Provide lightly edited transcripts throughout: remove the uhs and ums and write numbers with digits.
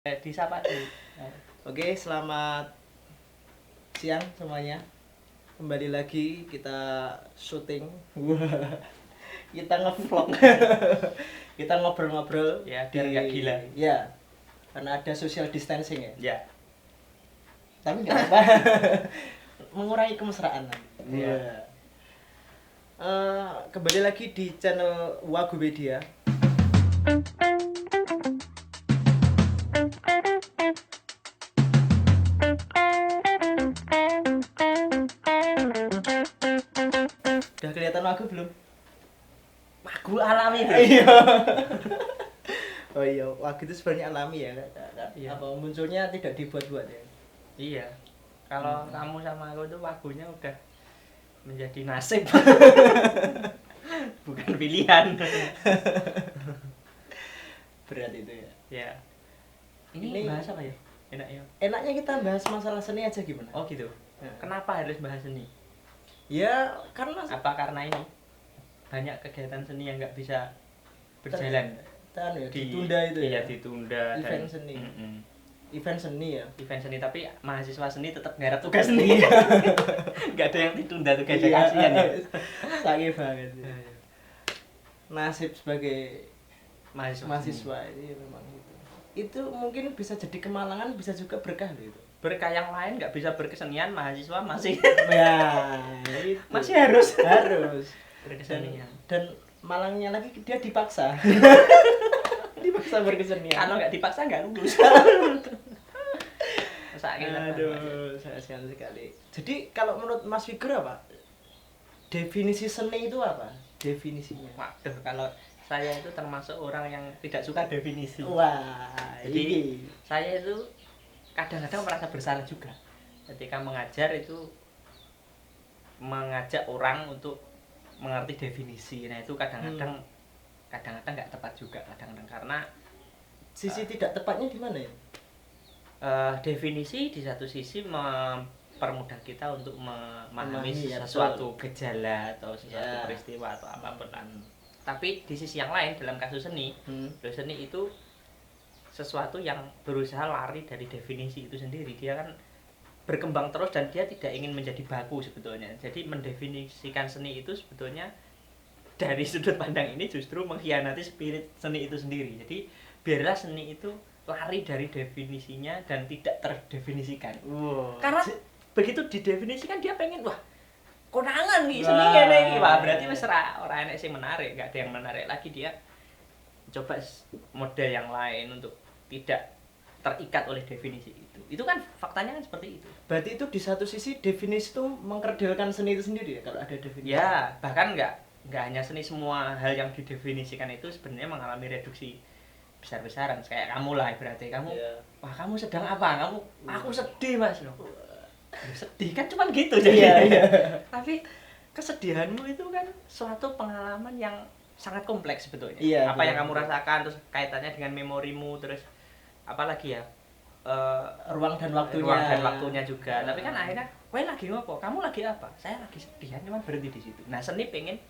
Disapa dulu. Oke, selamat siang semuanya. Kembali lagi kita syuting. Wah, kita ngevlog. Kita ngobrol-ngobrol Ya, biar nggak gila. Ya, karena ada social distancing ya. Ya. Tapi nggak apa. Mengurangi kemesraan. Iya. Kembali lagi di channel Wagumedia. Udah kelihatan Wagu belum? Wagu alami bro. Iya. Oh iya, Wagu itu sebenarnya alami ya. Iya. Apa munculnya tidak dibuat-buat ya? Iya. Kalau kamu sama aku tuh wagunya udah menjadi nasib. Bukan pilihan. Berat itu ya. Ya. Ini bahas apa ya? Enak ya. Enaknya kita bahas masalah seni aja gimana? Oh gitu. Ya. Kenapa harus bahas seni? Ya karena Apa karena ini banyak kegiatan seni yang nggak bisa berjalan? ya, ditunda itu iya, ya. ditunda. Event seni. Event seni ya. Event seni, tapi mahasiswa seni tetap garap tugas seni. Nggak ada yang ditunda tugasnya, Iya. kasihan ya. Sakit banget. Ya. Nasib sebagai mahasiswa ini memang itu. Itu mungkin bisa jadi kemalangan, bisa juga berkah loh itu. berkah yang lain nggak bisa berkesenian, mahasiswa masih Ya, itu. masih harus berkesenian. berkesenian. Dan malangnya lagi dia dipaksa. Dipaksa berkesenian. Kalau nggak dipaksa nggak lulus. Aduh, sayang sekali. Jadi kalau menurut Mas Figur apa? Definisi seni itu apa? Definisinya. Waduh, kalau saya itu termasuk orang yang tidak suka definisi. Wah, Jadi ini. saya itu kadang-kadang merasa bersalah juga ketika mengajar itu mengajak orang untuk mengerti definisi. Nah itu kadang-kadang nggak tepat juga kadang-kadang, karena Sisi tidak tepatnya di mana ya? definisi di satu sisi mempermudah kita untuk memahami Memahami, ya, sesuatu gejala atau sesuatu Ya. peristiwa atau apapun. Tapi di sisi yang lain dalam kasus seni, seni itu sesuatu yang berusaha lari dari definisi itu sendiri. Dia kan berkembang terus dan dia tidak ingin menjadi baku sebetulnya. Jadi mendefinisikan seni itu sebetulnya dari sudut pandang ini justru mengkhianati spirit seni itu sendiri. Jadi biarlah seni itu lari dari definisinya dan tidak terdefinisikan. Karena begitu didefinisikan dia pengen, wah konangan nih seni kene iki, wah berarti wis ora enek sing menarik, enggak ada yang menarik lagi. Dia coba model yang lain untuk tidak terikat oleh definisi itu. Itu kan faktanya kan seperti itu. Berarti itu di satu sisi definisi itu mengkerdilkan seni itu sendiri ya, kalau ada definisi. Ya, bahkan nggak hanya seni, semua hal yang didefinisikan itu sebenarnya mengalami reduksi besar-besaran. Kayak kamu lah, berarti kamu, wah kamu sedang apa? Aku sedih mas. Loh. Sedih kan cuman gitu jadi. Tapi kesedihanmu itu kan suatu pengalaman yang sangat kompleks sebetulnya. Apa yang kamu rasakan, terus kaitannya dengan memorimu, terus apalagi ya, ruang dan waktunya juga. Tapi kan akhirnya kowe lagi ngopo? Kamu lagi apa? Saya lagi sedih, cuman berhenti di situ. Nah, seni pengen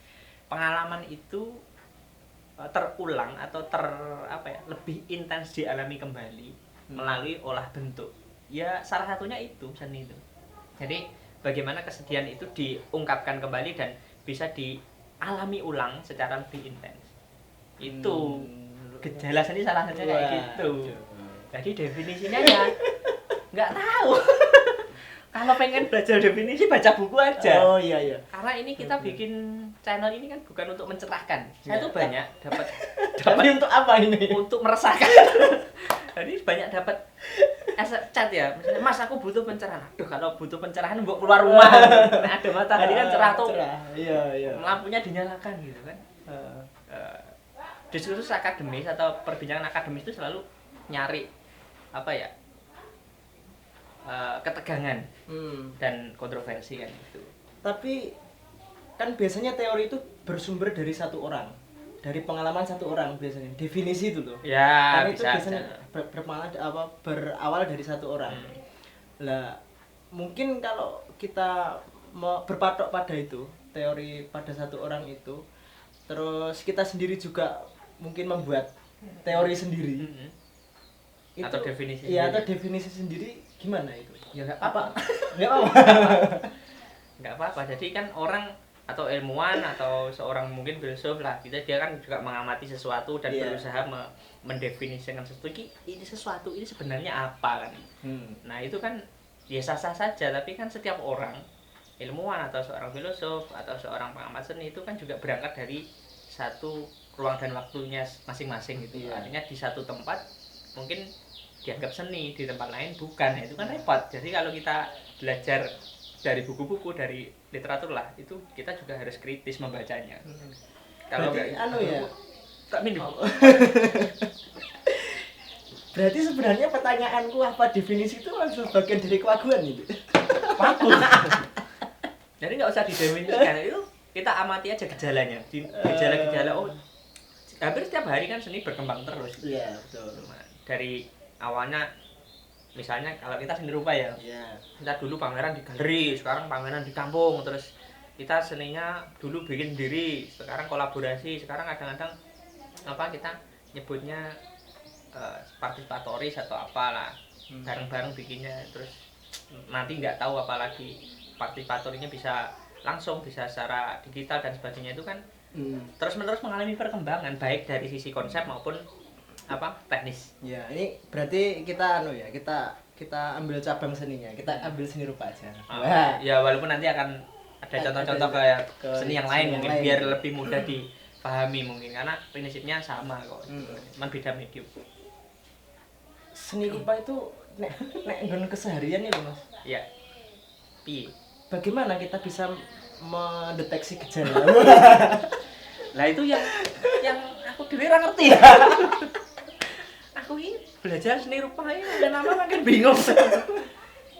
pengalaman itu terulang atau lebih intens dialami kembali melalui olah bentuk. Ya salah satunya itu seni itu. Jadi bagaimana kesedihan itu diungkapkan kembali dan bisa dialami ulang secara lebih intens. Itu gejala seni salah satunya kayak gitu. Jadi definisinya ya nggak tahu. Kalau pengen belajar definisi baca buku aja. Oh iya. Karena ini kita bikin channel ini kan bukan untuk mencerahkan. Saya tuh banyak dapat untuk apa ini? Untuk meresahkan. Jadi banyak dapat chat ya. Misalnya, Mas aku butuh pencerahan. Aduh, kalau butuh pencerahan mbok keluar rumah. Nah, ada matahari kan cerah tuh. Iya. Lampunya dinyalakan gitu kan. Diskursus akademis atau perbincangan akademis itu selalu nyari ketegangan dan kontroversi kan itu. Tapi kan biasanya teori itu bersumber dari satu orang, dari pengalaman satu orang biasanya. Definisi itu loh. Ya, karena bisa itu biasanya berawal dari satu orang. Lah, mungkin kalau kita berpatok pada itu, teori pada satu orang itu, terus kita sendiri juga mungkin membuat teori sendiri. itu atau definisi iya sendiri. atau definisi sendiri gimana itu? Ya nggak apa-apa. Nggak apa. Nggak apa-apa. Jadi kan orang atau ilmuwan atau seorang mungkin filsuf lah, dia kan juga mengamati sesuatu dan berusaha mendefinisikan sesuatu ini sesuatu ini sebenarnya apa kan. Nah itu kan ya sah-sah saja, tapi kan setiap orang ilmuwan atau seorang filosof atau seorang pengamat seni itu kan juga berangkat dari satu ruang dan waktunya masing-masing gitu. Artinya di satu tempat mungkin dianggap seni, di tempat lain bukan. Itu kan repot. Jadi kalau kita belajar dari buku-buku, dari literatur lah, itu kita juga harus kritis membacanya. Kalau berarti enggak, tak minum. Berarti sebenarnya pertanyaanku apa definisi itu langsung bagian dari kewaguan itu. Wagu. Jadi nggak usah didefinisikan, itu kita amati aja gejalanya. Gejala-gejala hampir setiap hari kan seni berkembang terus. Iya, betul. Dari awalnya misalnya kalau kita seni rupa ya, kita dulu pameran di galeri, sekarang pameran di kampung, terus kita seninya dulu bikin sendiri, sekarang kolaborasi, sekarang kadang-kadang kita nyebutnya partisipatoris atau apalah, bareng-bareng bikinnya, terus nanti nggak tahu apalagi partisipatornya bisa langsung, bisa secara digital dan sebagainya. Itu kan terus-menerus mengalami perkembangan baik dari sisi konsep maupun teknis. Ya, ini berarti kita kita ambil cabang seninya, kita ambil seni rupa aja. Ya walaupun nanti akan ada contoh-contoh kayak seni yang lain mungkin biar lebih mudah dipahami mungkin, karena prinsipnya sama kok. Cuman beda medium. Seni rupa itu nek nggon keseharian ya, Mas. Iya. Piye? Bagaimana kita bisa mendeteksi gejala? Lah itu yang aku dhewe ora ngerti. Aku ini belajar seni rupa ini udah lama makin bingung.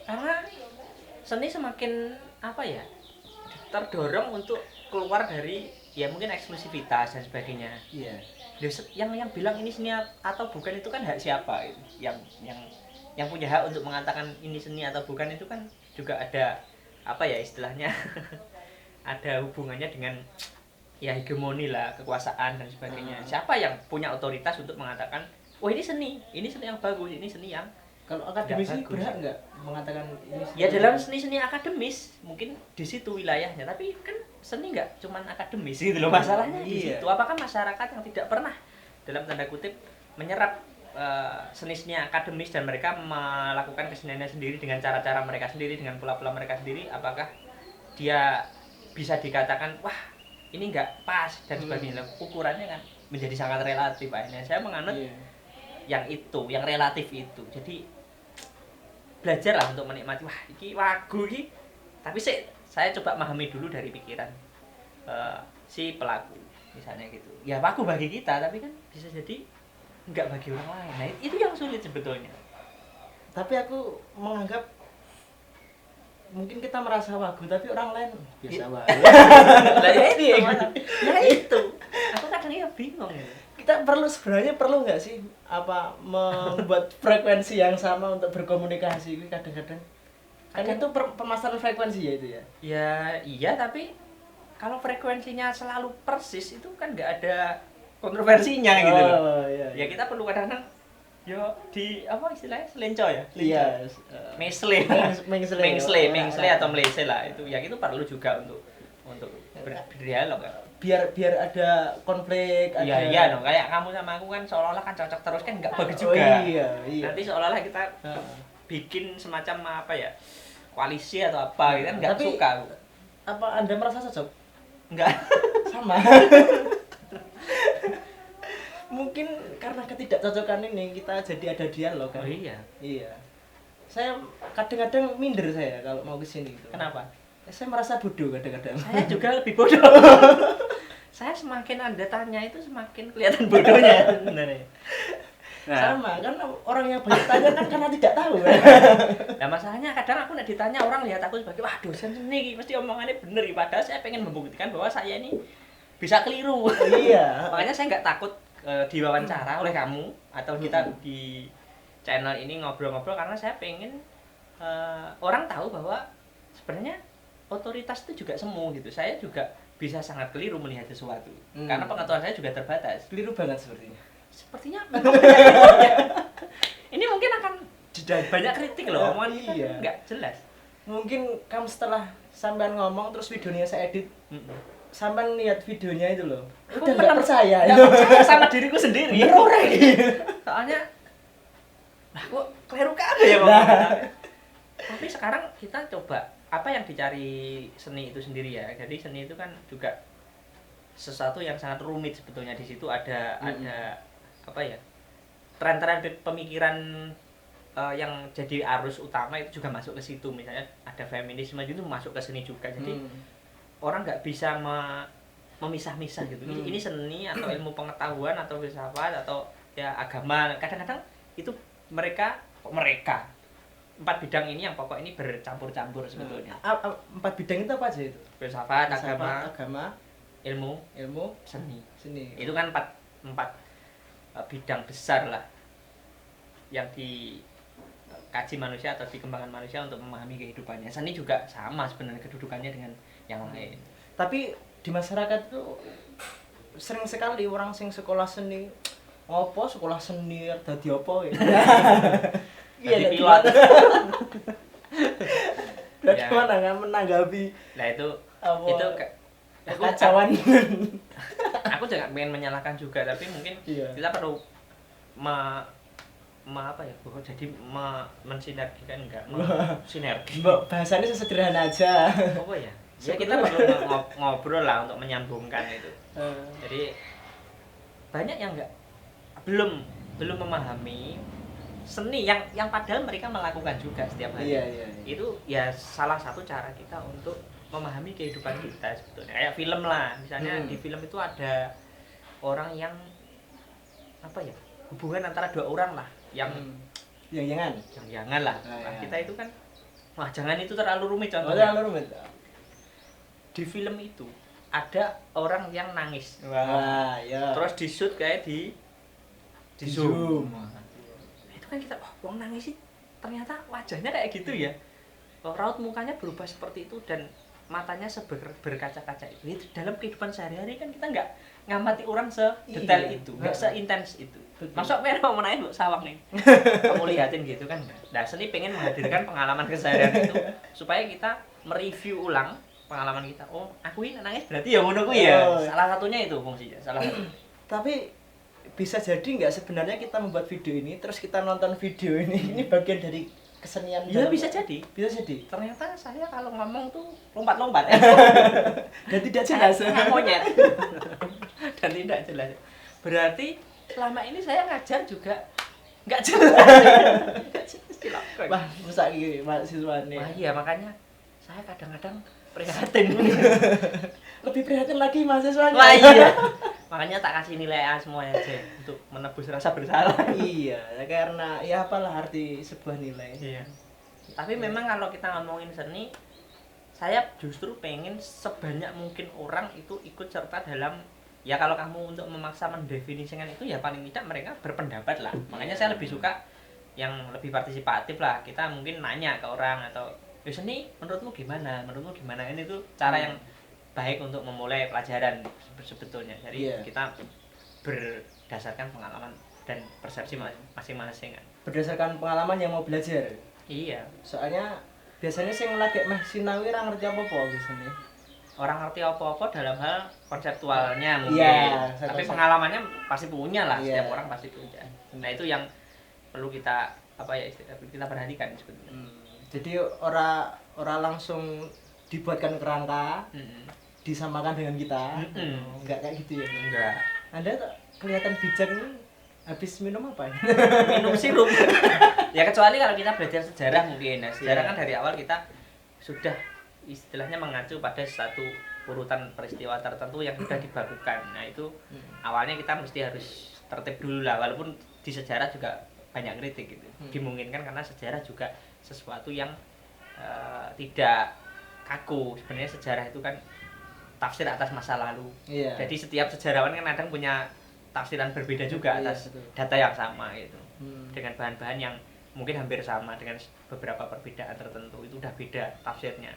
Karena seni semakin terdorong untuk keluar dari ya mungkin eksklusivitas dan sebagainya. Iya. Yang bilang ini seni atau bukan itu kan hak siapa itu. Yang punya hak untuk mengatakan ini seni atau bukan itu kan juga ada istilahnya ada hubungannya dengan ya hegemoni lah, kekuasaan dan sebagainya. Siapa yang punya otoritas untuk mengatakan ini seni yang bagus, ini seni yang kalau akademisi berhak nggak mengatakan ini seni? Ya dalam seni akademis mungkin di situ wilayahnya, tapi kan seni nggak cuman akademis gitu loh, masalahnya di situ. Apakah masyarakat yang tidak pernah dalam tanda kutip menyerap seni-seni akademis dan mereka melakukan keseniannya sendiri dengan cara-cara mereka sendiri, dengan pola-pola mereka sendiri, apakah dia bisa dikatakan wah ini nggak pas dan sebagainya? Ukurannya kan menjadi sangat relatif. Akhirnya saya menganut yang relatif itu. Jadi belajarlah untuk menikmati iki wagu iki, tapi saya coba memahami dulu dari pikiran si pelaku misalnya gitu. Ya wagu bagi kita, tapi kan bisa jadi enggak bagi orang lain. Nah itu yang sulit sebetulnya. Tapi aku menganggap mungkin kita merasa wagu tapi orang lain biasa wae. Lah itu aku kadang bingung ya. Kita sebenarnya perlu nggak sih membuat frekuensi yang sama untuk berkomunikasi? Kadang-kadang kan itu pemasaran frekuensi ya itu ya. Ya iya, tapi kalau frekuensinya selalu persis itu kan nggak ada kontroversinya gitu loh. Iya. Ya kita perlu kadang-kadang di istilahnya selenco ya. Iya. Mengsle atau melese lah itu. Ya itu perlu juga untuk berdialog kan. Biar ada konflik, ada iya dong, kayak kamu sama aku kan seolah-olah kan cocok terus kan nggak bagus juga. Iya. Nanti seolah-olah kita bikin semacam koalisi atau apa gitu kan nggak suka aku. Apa Anda merasa cocok? Enggak. Sama. Mungkin karena ketidakcocokan ini kita jadi ada dialog kan. Oh iya. Saya kadang-kadang minder saya kalau mau kesini gitu. Kenapa? Saya merasa bodoh kadang-kadang. Saya juga lebih bodoh. Saya semakin Anda tanya itu semakin kelihatan bodohnya sebenarnya. Sama kan orang yang banyak tanya kan karena tidak tahu kan. Nah masalahnya kadang aku ditanya orang lihat aku sebagai wah dosen seni pasti omongannya bener, padahal saya pengen membuktikan bahwa saya ini bisa keliru. Iya. Makanya saya nggak takut diwawancara oleh kamu atau kita di channel ini ngobrol-ngobrol, karena saya pengen orang tahu bahwa sebenarnya otoritas itu juga semu gitu. Saya juga bisa sangat keliru melihat sesuatu karena pengetahuan saya juga terbatas. Keliru banget sepertinya. Sepertinya ini banyak kritik loh, omongan kita Iya. nggak jelas. Mungkin kamu setelah sampean ngomong terus videonya saya edit, sampean lihat videonya itu loh, Aku udah nggak percaya nggak itu. percaya sama diriku sendiri. Bener ora iki? Soalnya lah kok keliru kabeh ya ngomongnya. Tapi sekarang kita coba apa yang dicari seni itu sendiri ya. Jadi seni itu kan juga sesuatu yang sangat rumit sebetulnya. Di situ ada apa ya, tren-tren pemikiran yang jadi arus utama itu juga masuk ke situ. Misalnya ada feminisme itu masuk ke seni juga. Jadi orang nggak bisa memisah-misah gitu. Ini seni atau ilmu pengetahuan atau filsafat atau ya agama. Kadang-kadang itu mereka empat bidang ini yang pokok ini bercampur-campur sebetulnya. 4 bidang itu apa aja itu? Filsafat, agama, ilmu, seni. itu kan empat bidang besar lah yang dikaji manusia atau dikembangkan manusia untuk memahami kehidupannya. Seni juga sama sebenarnya kedudukannya dengan yang lain. Tapi di masyarakat itu sering sekali orang sing sekolah seni, ngopo sekolah seni dadi apa ya? Jadi pilot. Bagaimana nggak menanggapi Nah itu kekacauan? Aku jangan pengen menyalahkan juga, tapi mungkin kita perlu apa ya, jadi mensinergikan sinergi. Bahasanya sesederhana aja. Apa ya? Ya kita perlu ngobrol lah untuk menyambungkan itu. Jadi banyak yang belum memahami seni yang padahal mereka melakukan juga setiap hari. Iya. Itu ya salah satu cara kita untuk memahami kehidupan kita sebetulnya. Kayak film lah, misalnya di film itu ada orang yang apa ya, hubungan antara dua orang lah yang jangan lah. Nah, kita itu kan jangan itu terlalu rumit contohnya. Terlalu rumit. Di film itu ada orang yang nangis. Wah, ya. Terus di shoot kayak di zoom. Itu kan kita orang nangis sih ternyata wajahnya kayak gitu ya. Raut mukanya berubah seperti itu dan matanya berkaca-kaca itu. Dalam kehidupan sehari-hari kan kita nggak ngamati orang sedetail itu, nggak seintens itu. Masuk merah mau nanya sawang nih, kamu lihatin gitu kan? Nah, seni pengen menghadirkan pengalaman keseharian itu supaya kita mereview ulang pengalaman kita. Oh, aku ini nangis berarti ya ngono ku ya. Salah satunya itu fungsinya. Salah satu. Tapi bisa jadi nggak sebenarnya kita membuat video ini terus kita nonton video ini bagian dari kesenian? Ya bisa jadi. Ternyata saya kalau ngomong tuh lompat-lompat. Dan tidak jelas. Monyet. Dan tidak jelas. Berarti selama ini saya ngajar juga nggak jelas. Wah, rusak gitu mahasiswa nih. Wah iya, makanya saya kadang-kadang prihatin. Lebih prihatin lagi mahasiswanya. Wah iya. Makanya tak kasih nilai A semuanya aja untuk menebus rasa bersalah. Iya, karena ya apalah arti sebuah nilai. Iya. Tapi memang kalau kita ngomongin seni, saya justru pengen sebanyak mungkin orang itu ikut serta dalam, ya kalau kamu untuk memaksa mendefinisikan itu ya paling tidak mereka berpendapat lah. Makanya saya lebih suka yang lebih partisipatif lah. Kita mungkin nanya ke orang atau ya seni menurutmu gimana? Ini tuh cara yang baik untuk memulai pelajaran sebetulnya. Jadi kita berdasarkan pengalaman dan persepsi masing-masing kan. Berdasarkan pengalaman yang mau belajar. Iya. Soalnya biasanya sing lagi meh sinau ora ngerti apa-apa biasanya. Orang ngerti apa-apa dalam hal konseptualnya mungkin. Iya, tapi pengalamannya pasti punya lah, setiap orang pasti punya. Nah, itu yang perlu kita kita perhatikan sebetulnya. Jadi ora langsung dibuatkan kerangka. Disamakan dengan kita. Enggak kayak gitu ya. Enggak. Anda kelihatan bijak nih habis minum apa? Minum sirup. Ya kecuali kalau kita belajar sejarah mungkin. Nah, sejarah kan dari awal kita sudah istilahnya mengacu pada satu urutan peristiwa tertentu yang sudah dibakukan. Nah, itu awalnya kita mesti harus tertib dulu lah, walaupun di sejarah juga banyak kritik gitu. Dimungkinkan karena sejarah juga sesuatu yang tidak kaku. Sebenarnya sejarah itu kan tafsir atas masa lalu. Jadi setiap sejarawan kan kadang punya tafsiran berbeda juga atas data yang sama itu. Dengan bahan-bahan yang mungkin hampir sama dengan beberapa perbedaan tertentu, itu udah beda tafsirnya.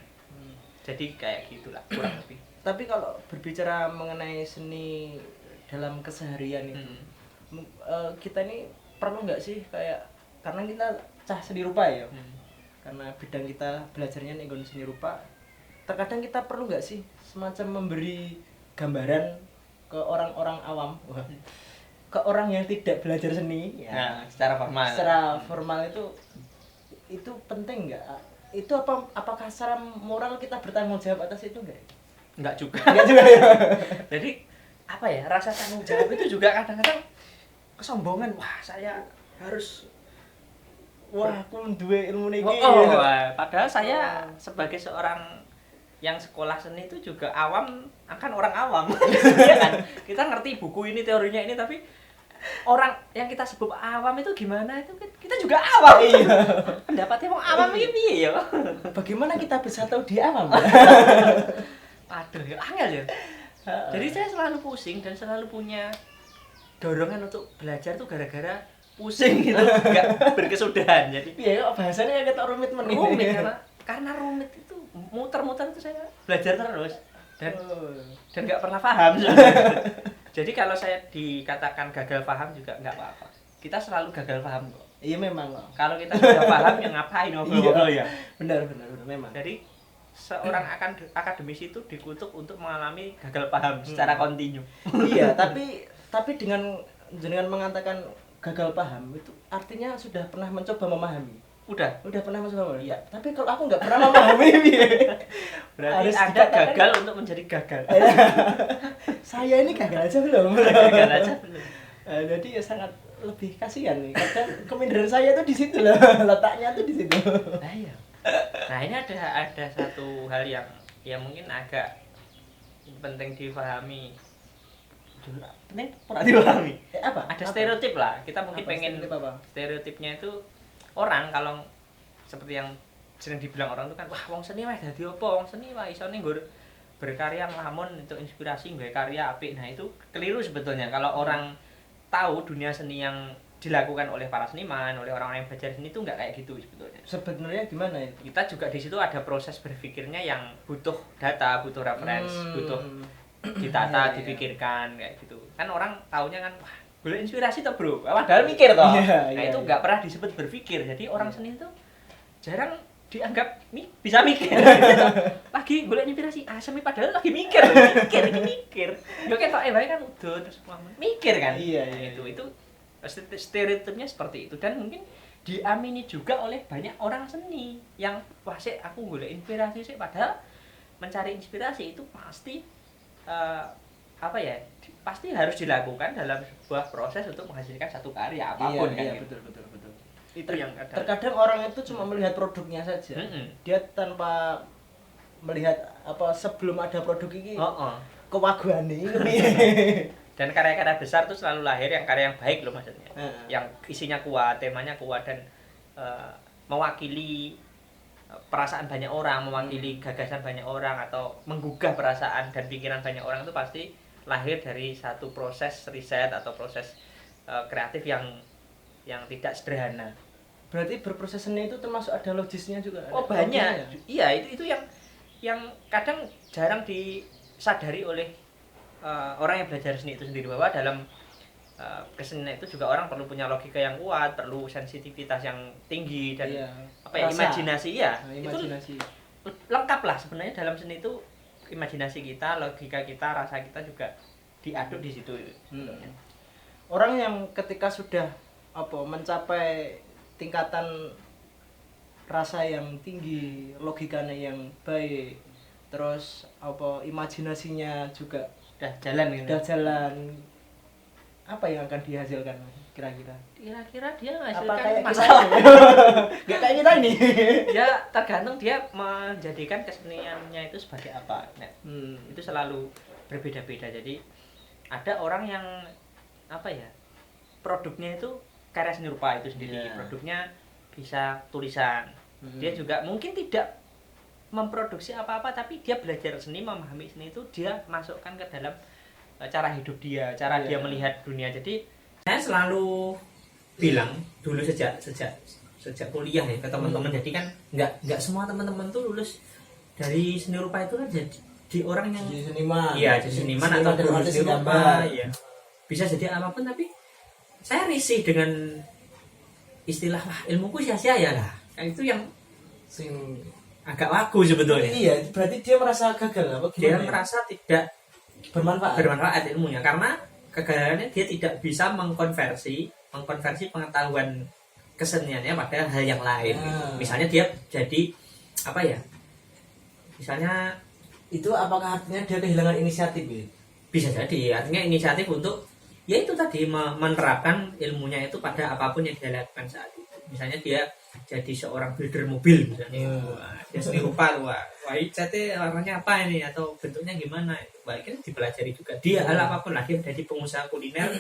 Jadi kayak gitulah kurang lebih. Tapi kalau berbicara mengenai seni dalam keseharian itu, kita ini perlu nggak sih kayak, karena kita cah seni rupa ya. Karena bidang kita belajarnya nih seni rupa. Terkadang kita perlu nggak sih semacam memberi gambaran ke orang-orang awam, ke orang yang tidak belajar seni ya. Nah, secara formal. Secara formal itu penting nggak? Itu apakah secara moral kita bertanggung jawab atas itu enggak? Enggak juga. Enggak juga ya. Jadi apa ya, rasa tanggung jawab itu juga kadang-kadang kesombongan. Wah, saya harus aku duwe ilmu niki. Padahal saya sebagai seorang yang sekolah seni itu juga awam akan orang awam. Iya kan? Kita ngerti buku ini, teorinya ini, tapi orang yang kita sebut awam itu gimana, itu kita juga awam. Iya. Pendapatnya mau awam ini piye ya? Bagaimana kita bisa tahu dia awam? Aduh, ya angel ya. Jadi saya selalu pusing dan selalu punya dorongan untuk belajar tuh gara-gara pusing gitu, enggak berkesudahan. Jadi iya kok bahasanya agak rumit menit. Rumit karena rumit itu muter-muter itu saya belajar terus dan enggak pernah paham sebenarnya. Jadi kalau saya dikatakan gagal paham juga enggak apa-apa. Kita selalu gagal paham kok. Iya memang kok. Kalau kita sudah paham ya ngapain ngobrol-ngobrol ya. Benar memang. Jadi seorang akademisi itu dikutuk untuk mengalami gagal paham secara kontinu. Iya, tapi dengan mengatakan gagal paham itu artinya sudah pernah mencoba memahami. Udah pernah mencoba. Iya, tapi kalau aku nggak pernah memahami berarti harus Anda gagal untuk menjadi gagal. Saya ini gagal aja belum. Jadi ya sangat lebih kasihan nih. Kadang keminderan saya tuh di situ loh, letaknya tuh di situ. Iya. Nah, ini ada satu hal yang mungkin agak penting dipahami. Penting pernah dipahami. Apa? Ada stereotip lah. Kita mungkin pengen stereotipnya itu orang kalau seperti yang sering dibilang orang itu kan, wah wong seni wah dadi apa? Wong seni wah isone nggur berkarya nglamun untuk inspirasi nggawe karya apik. Nah, itu keliru sebetulnya. Kalau orang tahu dunia seni yang dilakukan oleh para seniman, oleh orang-orang yang belajar seni itu nggak kayak gitu sebetulnya. Sebenarnya gimana itu? Kita juga di situ ada proses berpikirnya yang butuh data, butuh reference, butuh ditata, dipikirkan kayak gitu. Kan orang taunya kan, wah, boleh inspirasi toh, Bro. Padahal mikir toh. Nah, itu nggak pernah disebut berpikir. Jadi orang seni itu jarang dianggap bisa mikir. Lagi boleh inspirasi, semi padahal lagi mikir. Yo ketok wae kan udah terus mikir kan. Iya. Itu stereotipnya seperti itu, dan mungkin diamini juga oleh banyak orang seni yang wah sih aku golek inspirasi sih, padahal mencari inspirasi itu pasti pasti harus dilakukan dalam sebuah proses untuk menghasilkan satu karya apapun. Iya, gitu. betul. Itu yang terkadang orang itu cuma melihat produknya saja. Dia tanpa melihat apa sebelum ada produk ini. Kewaguane ini. Dan karya-karya besar tuh selalu lahir yang karya yang baik loh maksudnya. Yang isinya kuat, temanya kuat, dan mewakili perasaan banyak orang, mewakili gagasan banyak orang, atau menggugah perasaan dan pikiran banyak orang, itu pasti lahir dari satu proses riset atau proses kreatif yang tidak sederhana. Berarti berproses seni itu termasuk ada logisnya juga. Oh banyak. Iya, itu yang kadang jarang disadari oleh orang yang belajar seni itu sendiri, bahwa dalam kesenian itu juga orang perlu punya logika yang kuat, perlu sensitivitas yang tinggi, dan imajinasi ya. Imajinasi. Itu lengkap lah sebenarnya dalam seni itu. Imajinasi kita, logika kita, rasa kita juga diaduk di situ. Orang yang ketika sudah mencapai tingkatan rasa yang tinggi, logikanya yang baik, terus imajinasinya juga udah jalan, apa yang akan dihasilkan kira-kira dia apa menghasilkan masalah nggak kayak kita ini. Ya tergantung dia menjadikan keseniannya itu sebagai apa. Nah, itu selalu berbeda-beda. Jadi ada orang yang produknya itu karya seni rupa itu sendiri. Produknya bisa tulisan. Dia juga mungkin tidak memproduksi apa-apa, tapi dia belajar seni, memahami seni itu dia masukkan ke dalam cara hidup dia, cara dia melihat dunia. Jadi saya selalu bilang dulu sejak kuliah ya ke teman-teman, jadi kan nggak semua teman-teman tuh lulus dari seni rupa itu kan jadi orang yang jadi seniman. Iya, jadi seniman atau guru seni rupa. Iya. Bisa jadi apapun, tapi saya risih dengan istilah wah ilmuku sia-sia ya lah. Nah, itu yang Sing agak wagu sebetulnya. iya, berarti dia merasa gagal apa Dia gimana? merasa tidak bermanfaat. ilmunya karena kegagalannya dia tidak bisa mengkonversi pengetahuan keseniannya pada hal yang lain. Misalnya dia jadi apa ya? Misalnya Itu apakah artinya dia kehilangan inisiatif ya? bisa jadi artinya inisiatif untuk ya itu tadi menerapkan ilmunya itu pada apapun yang dia lakukan saat itu. Misalnya dia jadi seorang builder mobil misalnya. Wah, dia seni rupa wah catnya warnanya apa ini atau bentuknya gimana itu baiknya dipelajari juga. Dia hal apapun lah dia jadi pengusaha kuliner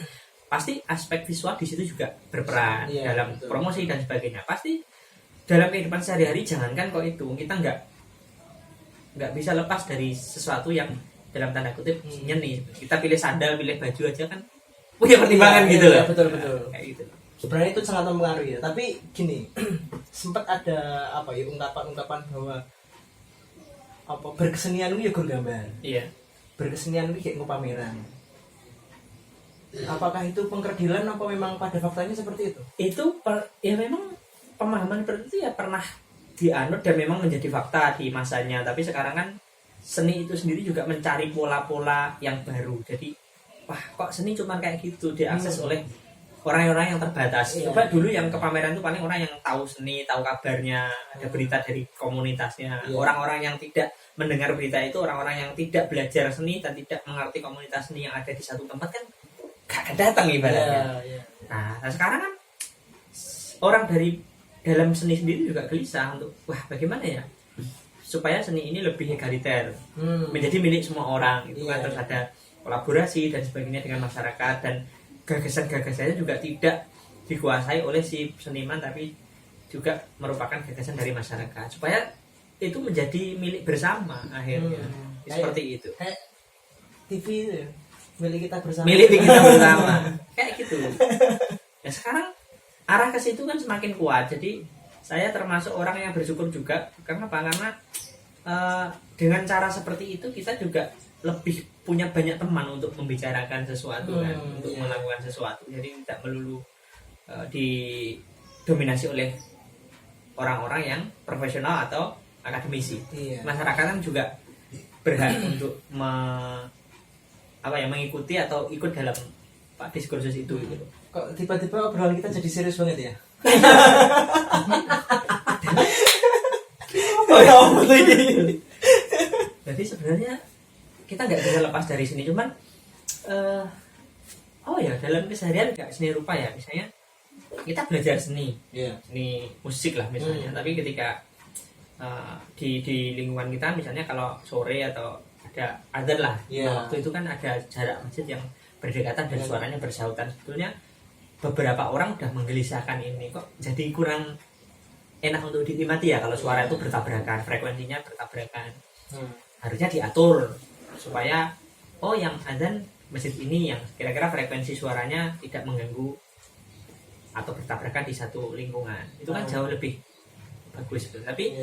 pasti aspek visual di situ juga berperan dalam promosi dan sebagainya. Pasti dalam kehidupan sehari-hari jangankan kok itu kita nggak bisa lepas dari sesuatu yang dalam tanda kutip nyeni. Kita pilih sandal, pilih baju aja kan punya pertimbangan gitu loh. Betul. Kayak gitu. Sebenarnya itu sangat mempengaruhi ya. Tapi gini, sempat ada apa ya ungkapan bahwa apa berkesenian itu ya gambar. Iya. Berkesenian itu kayak pameran. Apakah itu pengkerdilan apa memang pada faktanya seperti itu? Ya memang pemahaman seperti itu ya pernah dianut dan memang menjadi fakta di masanya. Tapi sekarang kan seni itu sendiri juga mencari pola-pola yang baru. Jadi wah kok seni cuma kayak gitu diakses oleh orang-orang yang terbatas. Coba dulu yang ke pameran itu paling orang yang tahu seni, tahu kabarnya, ada berita dari komunitasnya. Orang-orang yang tidak mendengar berita itu orang-orang yang tidak belajar seni dan tidak mengerti komunitas seni yang ada di satu tempat kan gak datang ibaratnya. Nah sekarang kan orang dari dalam seni sendiri juga gelisah untuk wah bagaimana ya supaya seni ini lebih egaliter, menjadi milik semua orang. Itu kan terus ada kolaborasi dan sebagainya dengan masyarakat dan gagasan-gagasannya juga tidak dikuasai oleh si seniman tapi juga merupakan gagasan dari masyarakat supaya itu menjadi milik bersama akhirnya. Seperti itu. Kayak TV itu ya, milik kita bersama. Kayak gitu. Ya sekarang arah ke situ kan semakin kuat. Jadi saya termasuk orang yang bersyukur juga karena dengan cara seperti itu kita juga lebih punya banyak teman untuk membicarakan sesuatu kan, untuk melakukan sesuatu. Jadi tidak melulu didominasi oleh orang-orang yang profesional atau akademisi. Masyarakat kan juga berhak untuk mengikuti atau ikut dalam diskursus itu gitu. Kok tiba-tiba obrolan kita jadi serius banget ya? Jadi sebenarnya kita nggak bisa lepas dari sini, cuman dalam keseharian nggak seni rupa ya, misalnya kita belajar seni musik lah misalnya, tapi ketika di lingkungan kita misalnya kalau sore atau ada adzan lah, waktu itu kan ada jarak masjid yang berdekatan dan suaranya bersautan. Sebetulnya beberapa orang udah menggelisahkan ini kok jadi kurang enak untuk dinikmati ya kalau suara itu bertabrakan, frekuensinya bertabrakan. Harusnya diatur supaya yang adzan masjid ini yang kira-kira frekuensi suaranya tidak mengganggu atau bertabrakan di satu lingkungan. Itu kan jauh lebih bagus. Tapi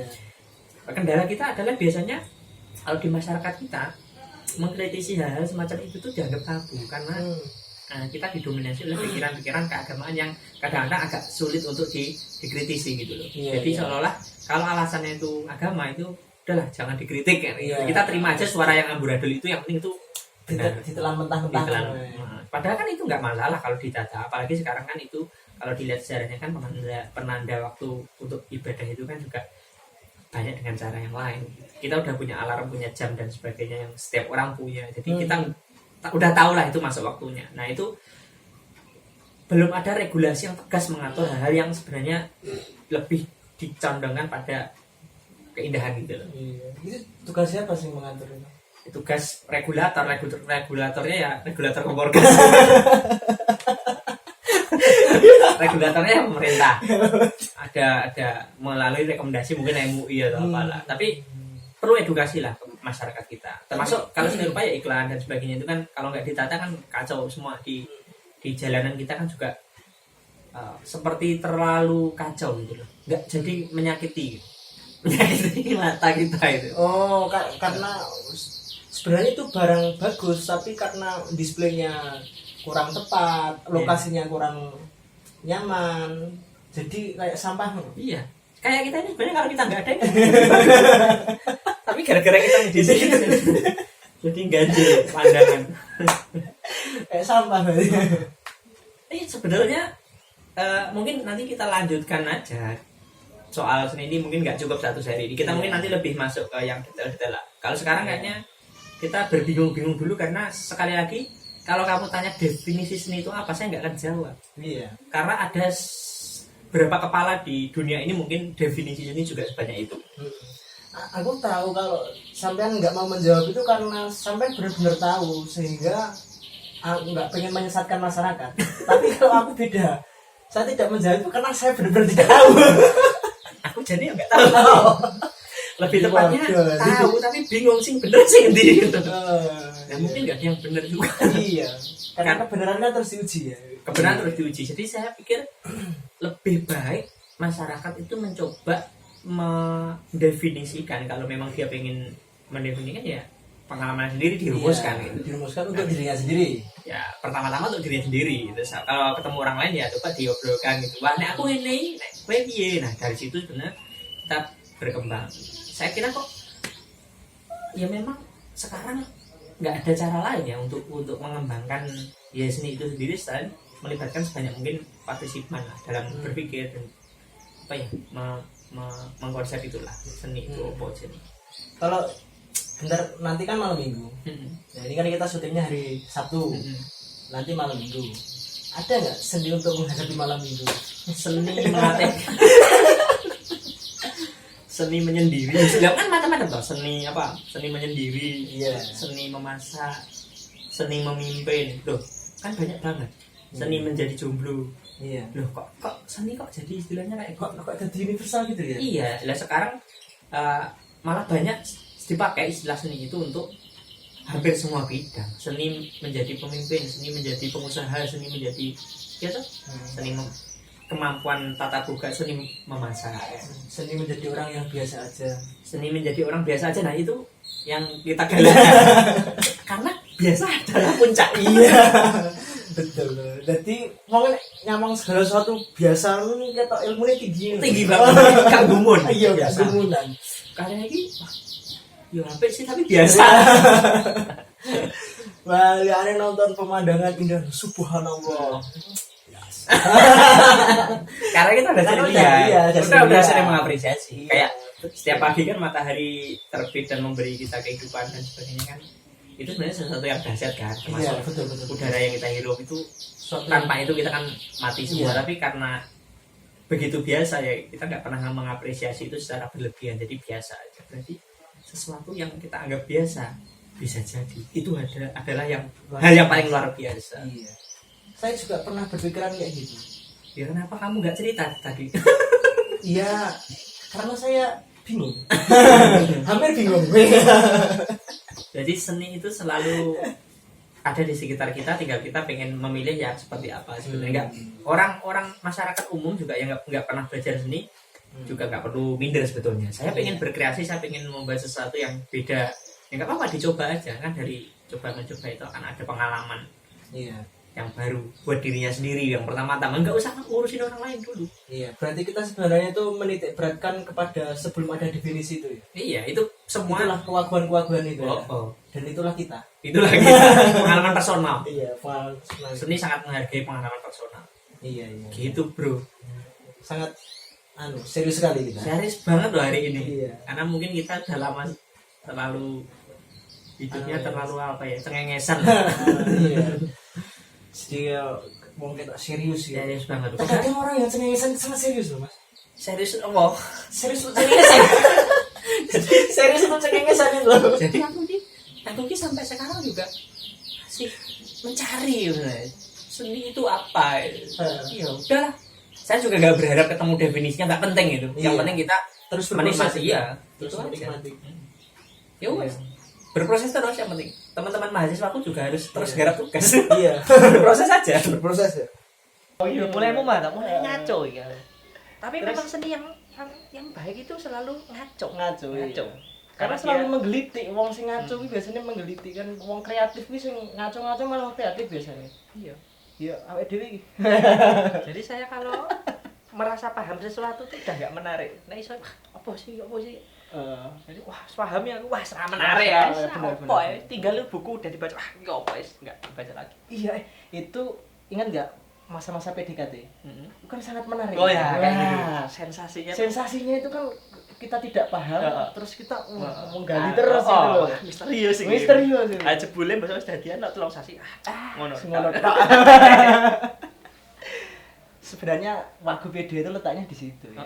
kendala kita adalah biasanya kalau di masyarakat kita mengkritisi hal-hal semacam itu tuh dianggap tabu karena kita didominasi oleh pikiran-pikiran keagamaan yang kadang-kadang agak sulit untuk dikritisi gitu loh. Jadi seolah-olah kalau alasannya itu agama itu udahlah jangan dikritik kan. Kita terima aja suara yang amburadul itu, yang penting itu benar. Ditelan mentah-mentah. Padahal kan itu nggak masalah kalau ditata, apalagi sekarang kan itu kalau dilihat sejarahnya kan penanda waktu untuk ibadah itu kan juga banyak dengan cara yang lain. Kita udah punya alarm, punya jam dan sebagainya yang setiap orang punya. Jadi kita udah tahu lah itu masuk waktunya. Nah itu belum ada regulasi yang tegas mengatur hal-hal yang sebenarnya lebih dicondongkan pada keindahan gitu loh. Itu tugas siapa sih mengatur itu? Tugas regulatornya ya regulator kompor gas. Regulatornya ya pemerintah. Ada melalui rekomendasi mungkin MUI atau apalah. Tapi perlu edukasi lah ke masyarakat kita. Termasuk kalau seni rupa ya iklan dan sebagainya itu kan kalau nggak ditata kan kacau semua di jalanan kita kan juga seperti terlalu kacau gitu loh. Nggak jadi menyakiti mata kita itu. Karena sebenarnya itu barang bagus tapi karena displaynya kurang tepat, lokasinya kurang nyaman, Jadi kayak sampah. Iya. Kayak kita ini sebenarnya kalau kita nggak ada ini. Tapi gara-gara kita ngedidik jadi ganjil pandangan. Kayak sampah berarti. Sebenarnya mungkin nanti kita lanjutkan aja soal seni ini, mungkin nggak cukup satu seri ini. Kita mungkin nanti lebih masuk ke yang detail-detail lah. Kalau sekarang kayaknya kita berbingung-bingung dulu, karena sekali lagi kalau kamu tanya definisi seni itu apa, saya nggak akan jawab. Iya. Karena ada berapa kepala di dunia ini mungkin definisi seni juga sebanyak itu. Aku tahu kalau sampean nggak mau menjawab itu karena sampean benar-benar tahu, sehingga aku nggak pengen menyesatkan masyarakat. Tapi kalau aku beda, saya tidak menjawab itu karena saya benar-benar tidak tahu. Aku jadi nggak tahu. Lebih tepatnya tahu tapi bingung sih bener sih nanti gitu. Ya mungkin nggak ada yang bener juga. Iya. Karena kebenarannya terus diuji ya. Kebenaran terus diuji. Jadi saya pikir lebih baik masyarakat itu mencoba mendefinisikan, kalau memang dia pengen mendefinisikan ya pengalaman sendiri dirumuskan gitu. Dirumuskan untuk dirinya sendiri. Ya pertama-tama untuk dirinya sendiri. Terus kalau ketemu orang lain ya coba diobrolkan gitu. Wah, nek aku ini, nek kowe piye? Nah, dari situ sebenarnya kita berkembang. Saya kira kok ya memang sekarang nggak ada cara lain ya untuk mengembangkan ya seni itu sendiri selain melibatkan sebanyak mungkin partisipan lah dalam berpikir dan apa ya mengkonsep itulah seni itu apa seni. Kalau bentar nanti kan malam minggu. Nah ini kan kita syutingnya hari Sabtu. Nanti malam minggu. Ada nggak seni untuk menghadapi malam minggu? Seni melatih. Seni menyendiri. Ya kan macam-macam toh. Seni apa? Seni menyendiri. Iya. Seni memasak. Seni memimpin. Loh, kan banyak banget. Seni menjadi jomblo. Iya. Loh, kok seni kok jadi istilahnya kayak Kok jadi universal gitu ya? Iya, lah sekarang malah banyak dipakai istilah seni itu untuk hampir semua bidang. Seni menjadi pemimpin, seni menjadi pengusaha, seni menjadi ya toh, seni kemampuan tata boga, seni memasak, seni menjadi orang yang biasa aja. Seni menjadi orang biasa aja. Nah itu yang kita galakkan. Karena biasa adalah puncak. Iya. Betul. Jadi ngomong nyamang segala sesuatu biasa ini kita ilmunya tinggi banget. Kang gumun. Iya, gumunan. Karena ini ya hampir sih tapi biasa. Wah, liane nonton pemandangan indah, subhanallah. Karena kita udah sering lihat, kita udah sering mengapresiasi. Kayak setiap pagi kan matahari terbit dan memberi kita kehidupan dan sebagainya kan. Itu sebenarnya sesuatu yang dahsyat kan, termasuk betul. udara yang kita hirup itu. Tanpa itu kita kan mati semua. Tapi karena begitu biasa ya, kita nggak pernah mengapresiasi itu secara berlebihan. Jadi biasa aja. Berarti sesuatu yang kita anggap biasa bisa jadi itu adalah hal yang paling luar biasa. Iya. Saya juga pernah berpikiran kayak gitu. Ya kenapa kamu nggak cerita tadi? Iya, karena saya bingung. Hampir bingung. Jadi seni itu selalu ada di sekitar kita, tinggal kita pengen memilih ya seperti apa sebenarnya. Orang masyarakat umum juga yang nggak pernah belajar seni juga nggak perlu minder sebetulnya. Saya pengen berkreasi, saya pengen membuat sesuatu yang beda. Ya nggak apa-apa, dicoba aja kan. Dari coba-mencoba itu akan ada pengalaman. Iya. Yang baru buat dirinya sendiri yang pertama-tama, nggak usah ngurusin orang lain dulu. Iya, berarti kita sebenarnya itu menitik beratkan kepada sebelum ada definisi itu ya. Iya, itu semua itulah kewaguan itu ya. Oh. Dan itulah kita. Itulah kita. Pengalaman personal. Iya, pengalaman personal. Seni sangat menghargai pengalaman personal. Iya. Gitu, bro. Sangat serius sekali kita. Serius banget loh hari ini. Iya. Karena mungkin kita udah lama terlalu hidupnya terlalu apa ya, cengengesan. Iya. Jadi mungkin serius ya. Serius banget. Kadang orang yang cengengesan sangat serius loh, Mas. Serius apa? Serius untuk cengengesan. Jadi serius untuk cengengesan itu loh. Jadi aku ki sampai sekarang juga masih mencari sebenarnya. Seni itu apa? Ya udahlah. Saya juga nggak berharap ketemu definisinya, nggak penting itu. Yang penting kita terus menikmati ya. Terus menikmati. Ya wes. Berproses terus yang penting. Teman-teman mahasiswa aku juga harus terus garap tugas. Iya. Berproses aja. Berproses ya. Oh iya, mulai ngaco ya. Tapi memang seni yang baik itu selalu ngaco. Karena selalu menggelitik, wong sing ngaco iki biasanya menggelitik kan, wong kreatif iki sing ngaco-ngaco malah kreatif biasanya. Iya. Ya awake dhewe iki. Jadi saya kalau merasa paham sesuatu tuh udah nggak menarik. Nah iso apa sih jadi wah paham ya wah serah menarik ya apa ya tinggal lu buku udah dibaca ini apa ya nggak dibaca lagi. Iya itu ingat nggak masa-masa PDKT itu kan sangat menarik. Oh ya kayak gitu sensasinya itu kan kita tidak paham terus kita menggali terus itu loh. Misterius itu aja boleh bahasa dadian nak tolong sasi ngono sebenarnya Wagupedia itu letaknya di situ ya.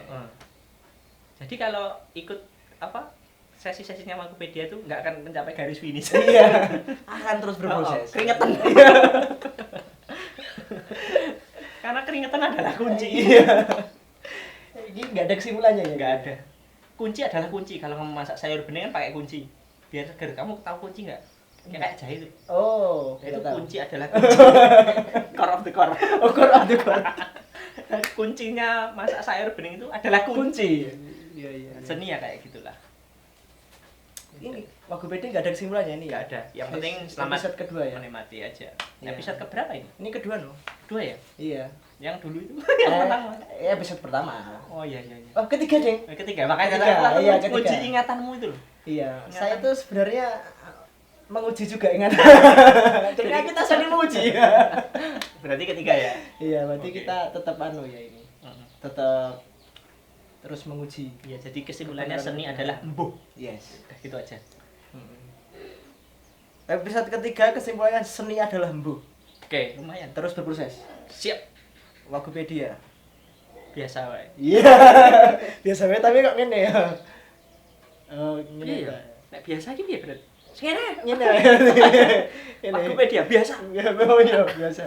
Jadi kalau ikut apa sesi-sesinya Wagupedia itu nggak akan mencapai garis finish. Iya akan terus berproses. Keringetan. Karena keringetan adalah kunci. Iya. Ini nggak ada kesimpulannya ya? Nggak ada. Kunci adalah kunci. Kalau kamu masak sayur bening kan pakai kunci. Biar seger. Kamu tahu kunci nggak? Ya, kayak jahe itu. Oh. Itu kunci adalah kunci. Core of the core. Oh, core of the core. Kuncinya masak sayur bening itu adalah kunci. Iya. Seni ya kayak gitulah. Ini Wagupedia nggak ada kesimpulannya ini. Nggak ada. Yang penting selamat episode kedua ya. menikmati aja. Ya. Episode keberapa ini? Ini kedua no. Kedua ya? Iya. Yang dulu itu yang menang. Episode pertama. Oh iya. Oh ketiga deh. Ketiga makanya ketiga. uji ingatanmu itu loh. Iya. Saya tuh sebenarnya menguji juga ingatan. Ternyata kita saling menguji. Berarti ketiga ya? Iya, berarti kita tetap ya ini. Tetap terus menguji. Iya, jadi kesimpulannya seni adalah embuh. Yes. Udah gitu aja. Episode ketiga kesimpulannya seni adalah embuh. Oke, lumayan. Terus berproses. Siap. Wagupedia. Biasa wae. Iya. Biasa wae tapi kok ngene ya. Oh, ngene. Iya. Nek biasa iki piye, Bro? Sing ngene. Ngene. Wagupedia biasa. Ya, biasa.